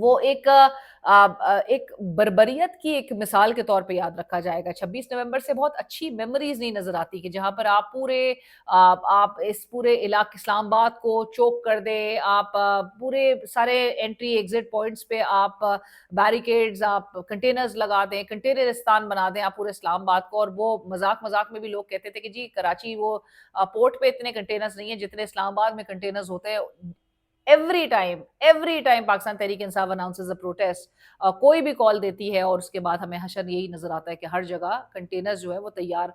وہ ایک بربریت کی ایک مثال کے طور پہ یاد رکھا جائے گا۔ 26 نومبر سے بہت اچھی میموریز نہیں نظر آتی کہ جہاں پر آپ اس پورے علاقے اسلام آباد کو چوک کر دیں، آپ پورے سارے انٹری ایگزٹ پوائنٹس پہ آپ بیریکیڈز، آپ کنٹینرز لگا دیں، کنٹینرستان بنا دیں آپ پورے اسلام آباد کو۔ اور وہ مذاق مذاق میں بھی لوگ کہتے تھے کہ جی کراچی وہ پورٹ پہ اتنے کنٹینرز نہیں ہیں جتنے اسلام آباد میں کنٹینرز ہوتے ہیں۔ Every time Pakistan Tehreek Insaf announces اے پروٹیسٹ، کوئی بھی کال دیتی ہے اور اس کے بعد ہمیں حشر یہی نظر آتا ہے کہ ہر جگہ کنٹینرز جو ہے وہ تیار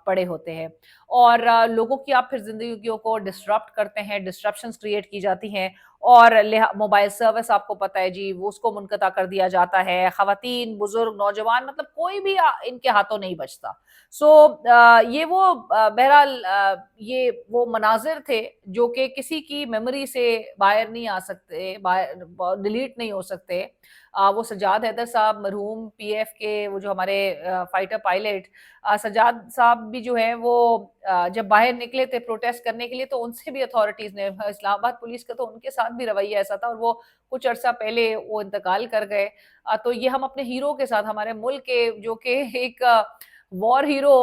پڑے ہوتے ہیں، اور لوگوں کی آپ پھر زندگیوں کو ڈسٹرپٹ کرتے ہیں، ڈسٹرپشنز کریٹ کی جاتی ہیں، اور موبائل سروس آپ کو پتہ ہے جی وہ اس کو منقطع کر دیا جاتا ہے، خواتین، بزرگ، نوجوان، مطلب کوئی بھی ان کے ہاتھوں نہیں بچتا۔ سو یہ وہ بہرحال یہ وہ مناظر تھے جو کہ کسی کی میموری سے باہر نہیں آ سکتے، ڈیلیٹ نہیں ہو سکتے۔ وہ سجاد حیدر صاحب مرحوم پی ایف کے، وہ جو ہمارے فائٹر پائلٹ سجاد صاحب بھی جو ہے وہ جب باہر نکلے تھے پروٹیسٹ کرنے کے لیے تو ان سے بھی اتھارٹیز نے، اسلام آباد پولیس کا تو ان کے ساتھ بھی رویہ ایسا تھا، اور وہ کچھ عرصہ پہلے وہ انتقال کر گئے۔ تو یہ ہم اپنے ہیرو کے ساتھ، ہمارے ملک کے جو کہ ایک وار ہیرو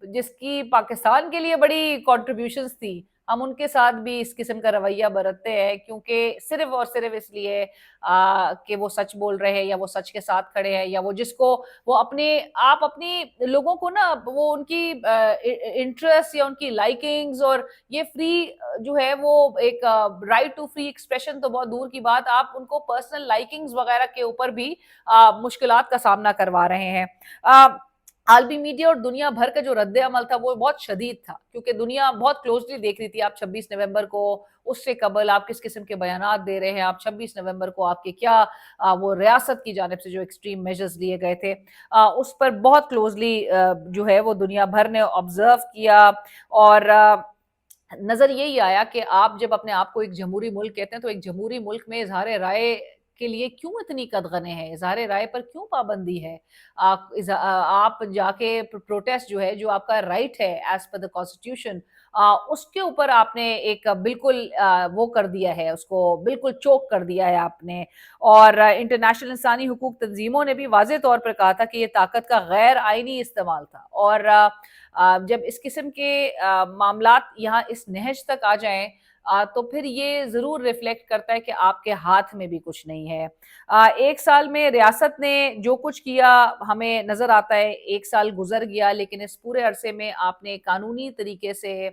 جس کی پاکستان کے لیے بڑی کنٹریبیوشنز تھی، ہم ان کے ساتھ بھی اس قسم کا رویہ برتتے ہیں، کیونکہ صرف اور صرف اس لیے کہ وہ سچ بول رہے ہیں یا وہ سچ کے ساتھ کھڑے ہیں، یا وہ جس کو وہ اپنی لوگوں کو نا وہ ان کی انٹرسٹ یا ان کی لائکنگز، اور یہ فری جو ہے وہ ایک رائٹ ٹو فری ایکسپریشن تو بہت دور کی بات، آپ ان کو پرسنل لائکنگز وغیرہ کے اوپر بھی مشکلات کا سامنا کروا رہے ہیں۔ عالمی میڈیا اور دنیا بھر کا جو رد عمل تھا وہ بہت شدید تھا، کیونکہ دنیا بہت کلوزلی دیکھ رہی تھی آپ 26 نومبر کو، اس سے قبل آپ کس قسم کے بیانات دے رہے ہیں، آپ 26 نومبر کو آپ کے کیا وہ ریاست کی جانب سے جو ایکسٹریم میجرز لیے گئے تھے اس پر بہت کلوزلی جو ہے وہ دنیا بھر نے آبزرو کیا، اور نظر یہی آیا کہ آپ جب اپنے آپ کو ایک جمہوری ملک کہتے ہیں تو ایک جمہوری ملک میں اظہار رائے کے لیے کیوں اتنی قدغنیں ہیں، اظہار رائے پر کیوں پابندی ہے؟ آپ جا کے پروٹیسٹ جو ہے، جو آپ کا رائٹ ہے ایز پر دا کانسٹیٹیوشن، اس کے اوپر آپ نے ایک بالکل وہ کر دیا ہے، اس کو بالکل چوک کر دیا ہے آپ نے۔ اور انٹرنیشنل انسانی حقوق تنظیموں نے بھی واضح طور پر کہا تھا کہ یہ طاقت کا غیر آئینی استعمال تھا، اور جب اس قسم کے معاملات یہاں اس نہج تک آ جائیں تو پھر یہ ضرور ریفلیکٹ کرتا ہے کہ آپ کے ہاتھ میں بھی کچھ نہیں ہے۔ ایک سال میں ریاست نے جو کچھ کیا ہمیں نظر آتا ہے، ایک سال گزر گیا، لیکن اس پورے عرصے میں آپ نے قانونی طریقے سے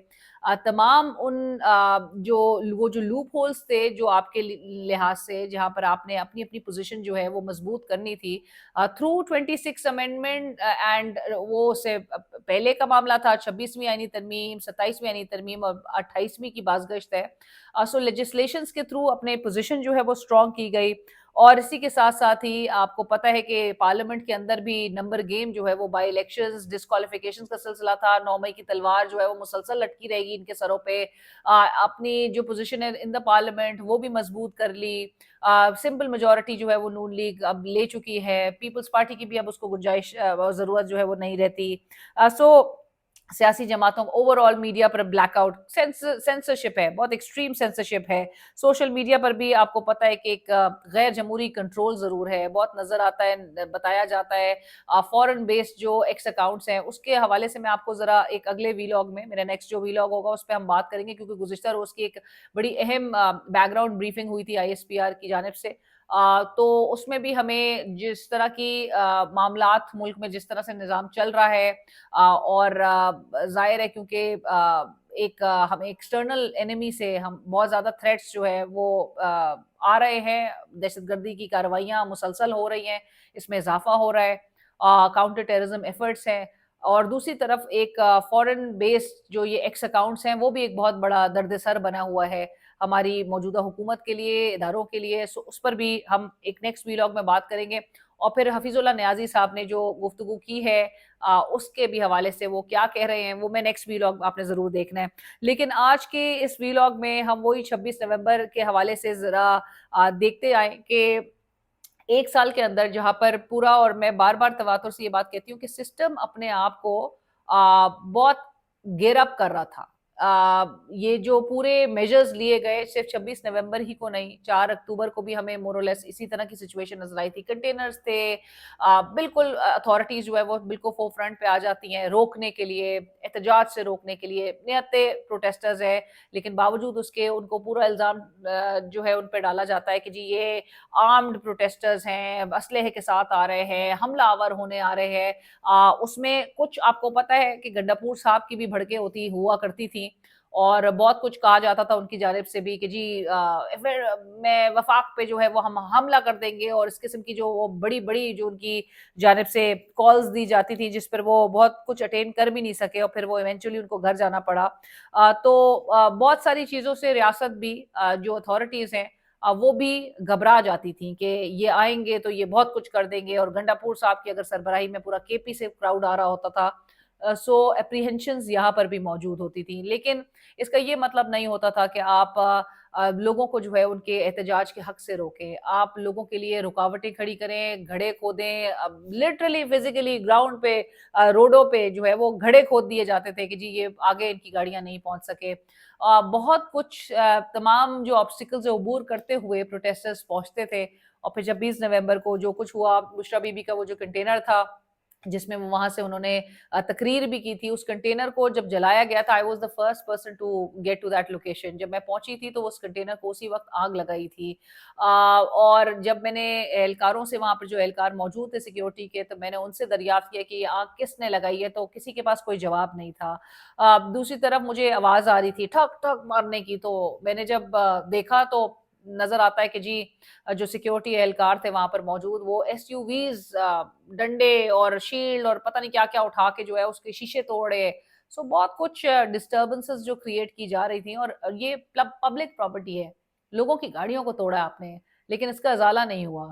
تمام ان وہ جو لوپ ہولز تھے جو آپ کے لحاظ سے، جہاں پر آپ نے اپنی اپنی پوزیشن جو ہے وہ مضبوط کرنی تھی تھرو 26 امینڈمنٹ، اینڈ وہ سے پہلے کا معاملہ تھا 26ویں آئینی ترمیم، 27ویں آئینی ترمیم اور 28ویں کی بازگشت ہے۔ سو لیجسلیشنز کے تھرو اپنے پوزیشن جو ہے وہ اسٹرانگ کی گئی، اور اسی کے ساتھ ساتھ ہی آپ کو پتہ ہے کہ پارلیمنٹ کے اندر بھی نمبر گیم جو ہے وہ بائی الیکشنز، ڈسکوالیفیکیشنز کا سلسلہ تھا، 9 مئی کی تلوار جو ہے وہ مسلسل لٹکی رہے گی ان کے سروں پہ۔ اپنی جو پوزیشن ہے ان دا پارلیمنٹ وہ بھی مضبوط کر لی، سمپل میجورٹی جو ہے وہ نون لیگ اب لے چکی ہے، پیپلز پارٹی کی بھی اب اس کو گنجائش ضرورت جو ہے وہ نہیں رہتی۔ سو سیاسی جماعتوں اوور آل میڈیا پر بلیک آؤٹ، سینسرشپ ہے، بہت ایکسٹریم سینسرشپ ہے، سوشل میڈیا پر بھی آپ کو پتہ ہے کہ ایک غیر جمہوری کنٹرول ضرور ہے، بہت نظر آتا ہے، بتایا جاتا ہے۔ فورن بیسڈ جو ایکس اکاؤنٹس ہیں اس کے حوالے سے میں آپ کو ذرا ایک اگلے ویلاگ میں، میرا نیکسٹ جو ویلاگ ہوگا اس پہ ہم بات کریں گے، کیونکہ گزشتہ روز کی ایک بڑی اہم بیک گراؤنڈ بریفنگ ہوئی تھی ISPR کی جانب سے، تو اس میں بھی ہمیں جس طرح کی معاملات ملک میں جس طرح سے نظام چل رہا ہے، اور ظاہر ہے کیونکہ ایک ہمیں ایکسٹرنل انیمی سے ہم بہت زیادہ تھریٹس جو ہے وہ آ رہے ہیں، دہشت گردی کی کارروائیاں مسلسل ہو رہی ہیں، اس میں اضافہ ہو رہا ہے، کاؤنٹر ٹیررزم ایفرٹس ہیں، اور دوسری طرف ایک فورن بیسڈ جو یہ ایکس اکاؤنٹس ہیں وہ بھی ایک بہت بڑا درد سر بنا ہوا ہے ہماری موجودہ حکومت کے لیے، اداروں کے لیے۔ سو اس پر بھی ہم ایک نیکسٹ ویلاگ میں بات کریں گے، اور پھر حفیظ اللہ نیازی صاحب نے جو گفتگو کی ہے اس کے بھی حوالے سے وہ کیا کہہ رہے ہیں وہ میں نیکسٹ ویلاگ آپ نے ضرور دیکھنا ہے۔ لیکن آج کے اس ویلاگ میں ہم وہی 26 نومبر کے حوالے سے ذرا دیکھتے آئیں کہ ایک سال کے اندر جہاں پر پورا، اور میں بار بار تواتر سے یہ بات کہتی ہوں کہ سسٹم اپنے آپ کو بہت گیئر اپ کر رہا تھا، یہ جو پورے میجرز لیے گئے صرف 26 نومبر ہی کو نہیں، 4 اکتوبر کو بھی ہمیں مورلیس اسی طرح کی سچویشن نظر آئی تھی. کنٹینرز تھے، بالکل اتھارٹیز جو ہے وہ بالکل فور فرنٹ پہ آ جاتی ہیں روکنے کے لیے، احتجاج سے روکنے کے لیے. نہتے پروٹیسٹرز ہیں لیکن باوجود اس کے ان کو پورا الزام جو ہے ان پہ ڈالا جاتا ہے کہ جی یہ آرمڈ پروٹیسٹرز ہیں، اسلحے کے ساتھ آ رہے ہیں، حملہ آور ہونے آ رہے ہیں. اس میں کچھ آپ کو پتہ ہے کہ گنڈاپور صاحب کی بھی بھڑکیں ہوا کرتی تھیں اور بہت کچھ کہا جاتا تھا ان کی جانب سے بھی کہ جی پھر میں وفاق پہ جو ہے وہ ہم حملہ کر دیں گے، اور اس قسم کی جو وہ بڑی بڑی جو ان کی جانب سے کالز دی جاتی تھی جس پر وہ بہت کچھ اٹینڈ کر بھی نہیں سکے اور پھر وہ ایونچولی ان کو گھر جانا پڑا. تو بہت ساری چیزوں سے ریاست بھی جو اتھارٹیز ہیں وہ بھی گھبرا جاتی تھیں کہ یہ آئیں گے تو یہ بہت کچھ کر دیں گے. اور گنڈاپور صاحب کی اگر سربراہی میں پورا کے پی سے کراؤڈ آ رہا ہوتا تھا سو اپریہنشنز یہاں پر بھی موجود ہوتی تھیں. لیکن اس کا یہ مطلب نہیں ہوتا تھا کہ آپ لوگوں کو جو ہے ان کے احتجاج کے حق سے روکیں، آپ لوگوں کے لیے رکاوٹیں کھڑی کریں، گھڑے کھودیں. لٹرلی فزیکلی گراؤنڈ پہ روڈوں پہ جو ہے وہ گھڑے کھود دیے جاتے تھے کہ جی یہ آگے ان کی گاڑیاں نہیں پہنچ سکے. بہت کچھ تمام جو آبسٹیکل سے عبور کرتے ہوئے پروٹیسٹرز پہنچتے تھے. اور پھر 26 نومبر کو جو کچھ ہوا، بشرا بی بی کا وہ جو کنٹینر تھا جس میں وہاں سے انہوں نے تقریر بھی کی تھی، اس کنٹینر کو جب جلایا گیا تھا. I was the first person to get to that location. جب میں پہنچی تھی تو اس کنٹینر کو اسی وقت آگ لگائی تھی. اور جب میں نے اہلکاروں سے، وہاں پر جو اہلکار موجود تھے سیکیورٹی کے، تو میں نے ان سے دریافت کیا کہ یہ آگ کس نے لگائی ہے تو کسی کے پاس کوئی جواب نہیں تھا. دوسری طرف مجھے آواز آ رہی تھی ٹھک ٹھک مارنے کی، تو میں نے جب دیکھا تو نظر آتا ہے کہ جی جو سیکیورٹی اہلکار تھے وہاں پر موجود وہ ایس یو ویز ڈنڈے اور شیلڈ اور پتہ نہیں کیا کیا اٹھا کے جو ہے اس کے شیشے توڑے. سو بہت کچھ ڈسٹربنسز جو کریٹ کی جا رہی تھیں. اور یہ پبلک پراپرٹی ہے، لوگوں کی گاڑیوں کو توڑا آپ نے لیکن اس کا ازالہ نہیں ہوا.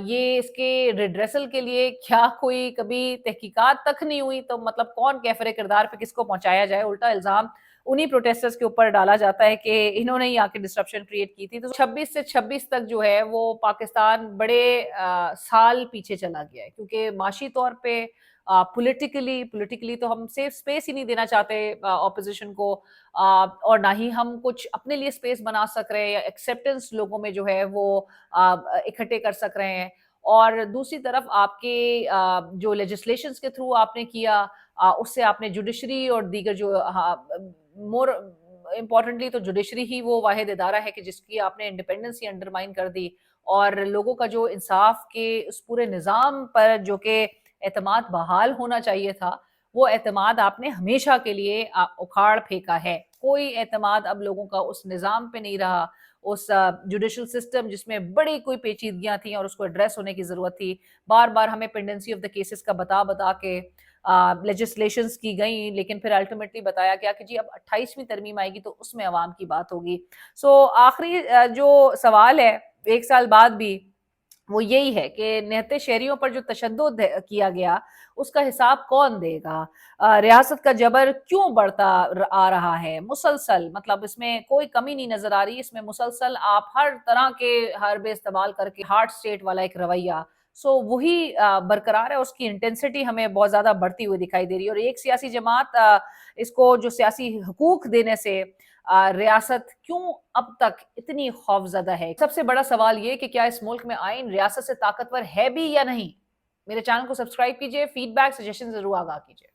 یہ اس کے ریڈریسل کے لیے کیا کوئی کبھی تحقیقات تک نہیں ہوئی؟ تو مطلب کون کیفر کردار پہ کس کو پہنچایا جائے؟ الٹا الزام انہی پروٹیسٹرز کے اوپر ڈالا جاتا ہے کہ انہوں نے ہی آ کے ڈسٹرپشن کریٹ کی تھی. تو 26 سے 26 تک جو ہے وہ پاکستان بڑے سال پیچھے چلا گیا ہے کیونکہ معاشی طور پہ پولیٹیکلی تو ہم سیف سپیس ہی نہیں دینا چاہتے اپوزیشن کو، اور نہ ہی ہم کچھ اپنے لیے سپیس بنا سک رہے ہیں یا ایکسیپٹنس لوگوں میں جو ہے وہ اکٹھے کر سک رہے ہیں. اور دوسری طرف آپ کے جو لیجسلیشنز کے تھرو آپ نے کیا، اس سے آپ نے جوڈیشری اور دیگر جو مور امپورٹنٹلی تو جوڈیشری ہی وہ واحد ادارہ ہے کہ جس کی آپ نے انڈیپینڈنس ہی انڈرمائن کر دی. اور لوگوں کا جو انصاف کے اس پورے نظام پر جو کہ اعتماد بحال ہونا چاہیے تھا، وہ اعتماد آپ نے ہمیشہ کے لیے اکھاڑ پھینکا ہے. کوئی اعتماد اب لوگوں کا اس نظام پہ نہیں رہا، اس جوڈیشل سسٹم جس میں بڑی کوئی پیچیدگیاں تھیں اور اس کو ایڈریس ہونے کی ضرورت تھی. بار بار ہمیں پینڈنسی آف دا کیسز کا بتا کے لیجسلیشنز کی گئیں لیکن پھر الٹیمیٹلی بتایا گیا کہ جی اب 28ویں ترمیم آئے گی تو اس میں عوام کی بات ہوگی. سو آخری جو سوال ہے 1 سال بعد بھی وہ یہی ہے کہ نہتے شہریوں پر جو تشدد کیا گیا اس کا حساب کون دے گا؟ ریاست کا جبر کیوں بڑھتا آ رہا ہے مسلسل؟ مطلب اس میں کوئی کمی نہیں نظر آ رہی، اس میں مسلسل آپ ہر طرح کے حربے استعمال کر کے ہارڈ اسٹیٹ والا ایک رویہ سو وہی برقرار ہے. اس کی انٹینسٹی ہمیں بہت زیادہ بڑھتی ہوئی دکھائی دے رہی ہے. اور ایک سیاسی جماعت اس کو جو سیاسی حقوق دینے سے ریاست کیوں اب تک اتنی خوفزدہ ہے؟ سب سے بڑا سوال یہ کہ کیا اس ملک میں آئین ریاست سے طاقتور ہے بھی یا نہیں؟ میرے چینل کو سبسکرائب کیجئے، فیڈ بیک سجیشن ضرور آگاہ کیجئے.